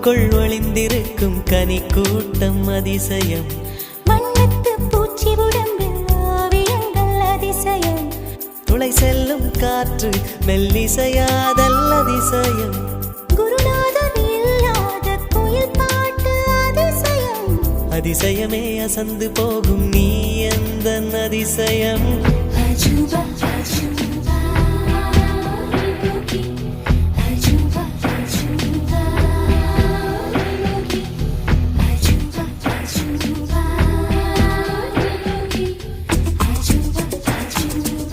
பூவுக்குள் ஒளிந்திருக்கும் கனி கூட்டம் அதிசயம். வண்ணத்து பூச்சி உடம்பில் ஆவியங்கள் அதிசயம். துளை செல்லும் காற்று மெல்லிசையாதல் அதிசயம். குருநாதர் இல்லாத குயில் பாட்டு அதிசயம். அதிசயமே அசந்து போகும் நீ எந்த அதிசயம். அஜுபா